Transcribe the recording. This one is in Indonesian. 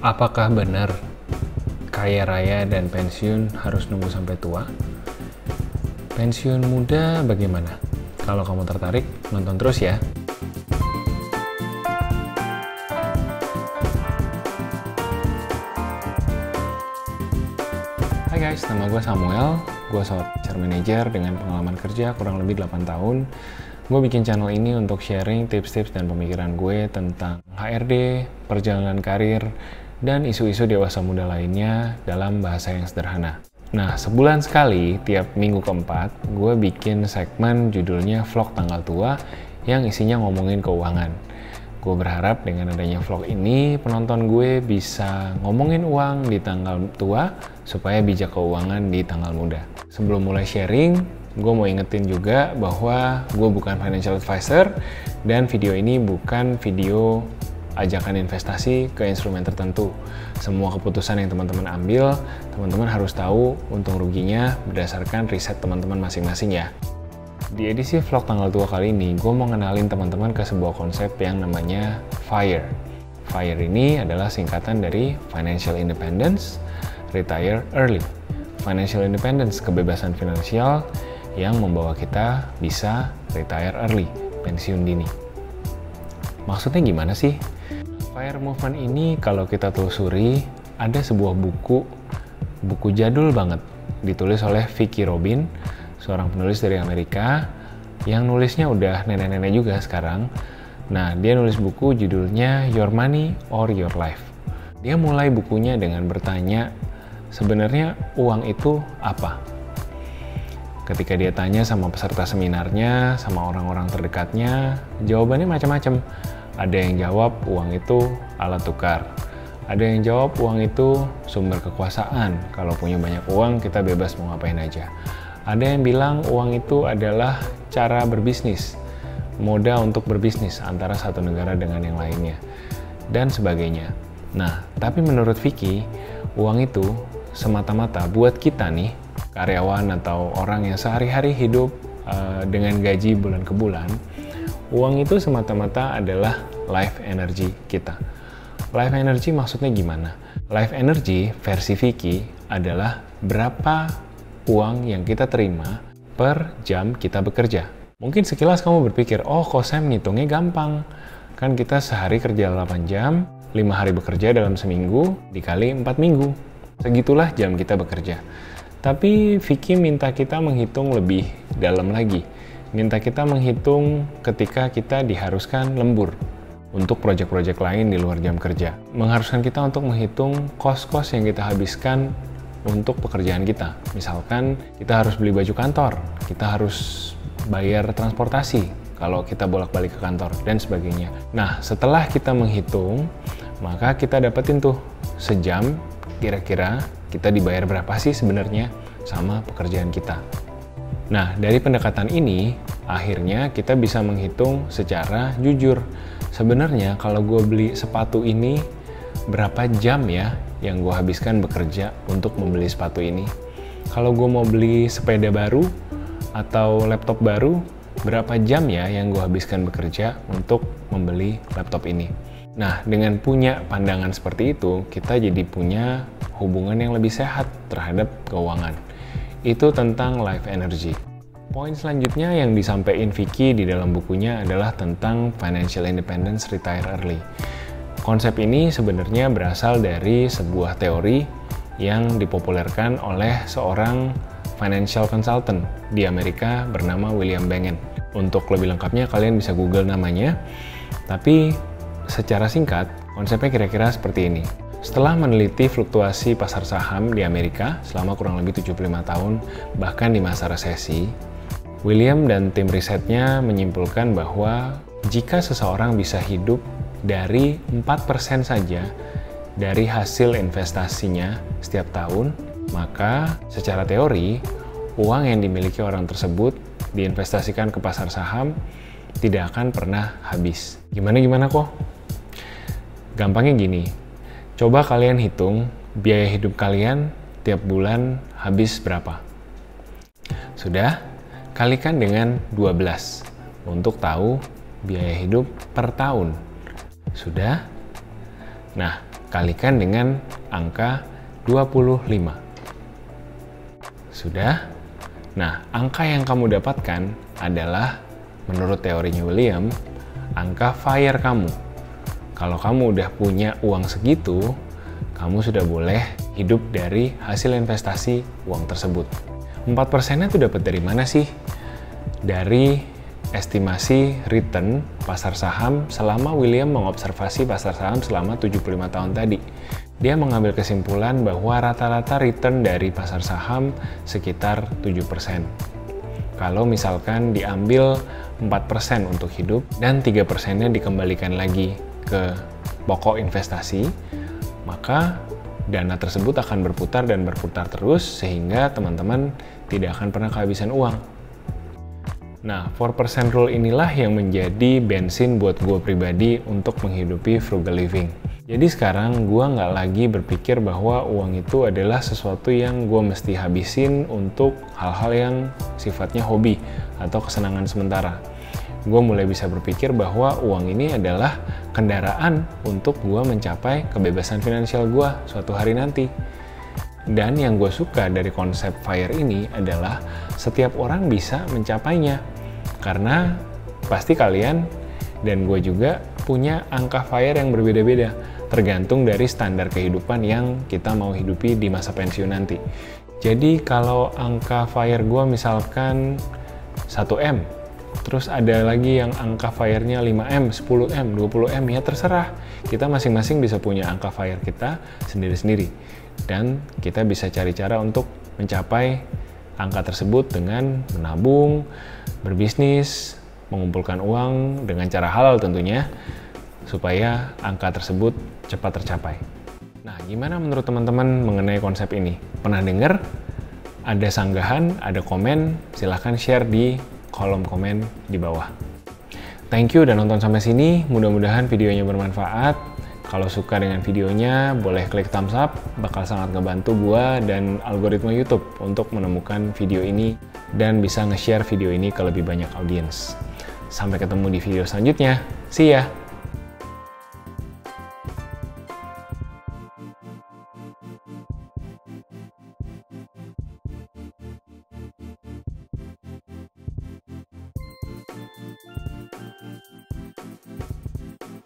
Apakah benar kaya raya dan pensiun harus nunggu sampai tua? Pensiun muda bagaimana? Kalau kamu tertarik, nonton terus ya. Hai guys, nama gue Samuel. Gue seorang HR manager dengan pengalaman kerja kurang lebih 8 tahun. Gue bikin channel ini untuk sharing tips-tips dan pemikiran gue tentang HRD, perjalanan karir, dan isu-isu dewasa muda lainnya dalam bahasa yang sederhana. Nah, sebulan sekali, tiap minggu keempat, gue bikin segmen judulnya Vlog Tanggal Tua yang isinya ngomongin keuangan. Gue berharap dengan adanya vlog ini, penonton gue bisa ngomongin uang di tanggal tua supaya bijak keuangan di tanggal muda. Sebelum mulai sharing, gue mau ingetin juga bahwa gue bukan financial advisor dan video ini bukan video ajakan investasi ke instrumen tertentu. Semua keputusan yang teman-teman ambil, teman-teman harus tahu untung ruginya berdasarkan riset teman-teman masing-masing ya. Di edisi vlog tanggal tua kali ini, gue mau ngenalin teman-teman ke sebuah konsep yang namanya FIRE. FIRE ini adalah singkatan dari Financial Independence, Retire Early. Financial Independence, kebebasan finansial yang membawa kita bisa retire early, pensiun dini. Maksudnya gimana sih? FIRE movement ini kalau kita telusuri, ada sebuah buku jadul banget, ditulis oleh Vicki Robin, seorang penulis dari Amerika, yang nulisnya udah nenek-nenek juga sekarang. Nah, dia nulis buku judulnya Your Money or Your Life. Dia mulai bukunya dengan bertanya, sebenarnya uang itu apa? Ketika dia tanya sama peserta seminarnya, sama orang-orang terdekatnya, jawabannya macam-macam. Ada yang jawab uang itu alat tukar. Ada yang jawab uang itu sumber kekuasaan. Kalau punya banyak uang, kita bebas mau ngapain aja. Ada yang bilang uang itu adalah cara berbisnis, moda untuk berbisnis antara satu negara dengan yang lainnya, dan sebagainya. Nah, tapi menurut Vicki, uang itu semata-mata buat kita nih, karyawan atau orang yang sehari-hari hidup dengan gaji bulan ke bulan, uang itu semata-mata adalah life energy kita. Life energy maksudnya gimana? Life energy versi Vicki adalah berapa uang yang kita terima per jam kita bekerja. Mungkin sekilas kamu berpikir, oh kok Sam ngitungnya gampang. Kan kita sehari kerja 8 jam, 5 hari bekerja dalam seminggu, dikali 4 minggu. Segitulah jam kita bekerja. Tapi Vicki minta kita menghitung lebih dalam lagi. Minta kita menghitung ketika kita diharuskan lembur untuk proyek-proyek lain di luar jam kerja. Mengharuskan kita untuk menghitung kos-kos yang kita habiskan untuk pekerjaan kita. Misalkan kita harus beli baju kantor, kita harus bayar transportasi kalau kita bolak-balik ke kantor, dan sebagainya. Nah, setelah kita menghitung, maka kita dapetin tuh sejam kira-kira kita dibayar berapa sih sebenarnya sama pekerjaan kita. Nah, dari pendekatan ini, akhirnya kita bisa menghitung secara jujur. Sebenarnya kalau gue beli sepatu ini, berapa jam ya yang gue habiskan bekerja untuk membeli sepatu ini? Kalau gue mau beli sepeda baru atau laptop baru, berapa jam ya yang gue habiskan bekerja untuk membeli laptop ini? Nah, dengan punya pandangan seperti itu, kita jadi punya hubungan yang lebih sehat terhadap keuangan. Itu tentang life energy. Poin selanjutnya yang disampaikan Vicki di dalam bukunya adalah tentang financial independence retire early. Konsep ini sebenarnya berasal dari sebuah teori yang dipopulerkan oleh seorang financial consultant di Amerika bernama William Bengen. Untuk lebih lengkapnya kalian bisa Google namanya. Tapi secara singkat, konsepnya kira-kira seperti ini. Setelah meneliti fluktuasi pasar saham di Amerika selama kurang lebih 75 tahun, bahkan di masa resesi, William dan tim risetnya menyimpulkan bahwa jika seseorang bisa hidup dari 4% saja dari hasil investasinya setiap tahun, maka secara teori, uang yang dimiliki orang tersebut diinvestasikan ke pasar saham tidak akan pernah habis. Gimana kok? Gampangnya gini, coba kalian hitung biaya hidup kalian tiap bulan habis berapa. Sudah? Kalikan dengan 12 untuk tahu biaya hidup per tahun. Sudah? Nah, kalikan dengan angka 25. Sudah? Nah, angka yang kamu dapatkan adalah, menurut teorinya William, angka FIRE kamu. Kalau kamu udah punya uang segitu, kamu sudah boleh hidup dari hasil investasi uang tersebut. 4%-nya tuh dapat dari mana sih? Dari estimasi return pasar saham selama William mengobservasi pasar saham selama 75 tahun tadi. Dia mengambil kesimpulan bahwa rata-rata return dari pasar saham sekitar 7%. Kalau misalkan diambil 4% untuk hidup dan 3%-nya dikembalikan lagi ke pokok investasi, maka dana tersebut akan berputar dan berputar terus sehingga teman-teman tidak akan pernah kehabisan uang. Nah, 4% rule inilah yang menjadi bensin buat gue pribadi untuk menghidupi frugal living. Jadi sekarang gue nggak lagi berpikir bahwa uang itu adalah sesuatu yang gue mesti habisin untuk hal-hal yang sifatnya hobi atau kesenangan sementara. Gue mulai bisa berpikir bahwa uang ini adalah kendaraan untuk gue mencapai kebebasan finansial gue suatu hari nanti. Dan yang gue suka dari konsep FIRE ini adalah setiap orang bisa mencapainya. Karena pasti kalian dan gue juga punya angka FIRE yang berbeda-beda, tergantung dari standar kehidupan yang kita mau hidupi di masa pensiun nanti. Jadi kalau angka FIRE gue misalkan 1M, terus ada lagi yang angka FIRE-nya 5M, 10M, 20M, ya terserah. Kita masing-masing bisa punya angka FIRE kita sendiri-sendiri. Dan kita bisa cari cara untuk mencapai angka tersebut dengan menabung, berbisnis, mengumpulkan uang dengan cara halal tentunya, supaya angka tersebut cepat tercapai. Nah, gimana menurut teman-teman mengenai konsep ini? Pernah dengar? Ada sanggahan, ada komen, silahkan share di kolom komen di bawah. Thank you udah nonton sampai sini, mudah-mudahan videonya bermanfaat. Kalau suka dengan videonya, boleh klik thumbs up, bakal sangat ngebantu gua dan algoritma YouTube untuk menemukan video ini dan bisa nge-share video ini ke lebih banyak audiens. Sampai ketemu di video selanjutnya, see ya!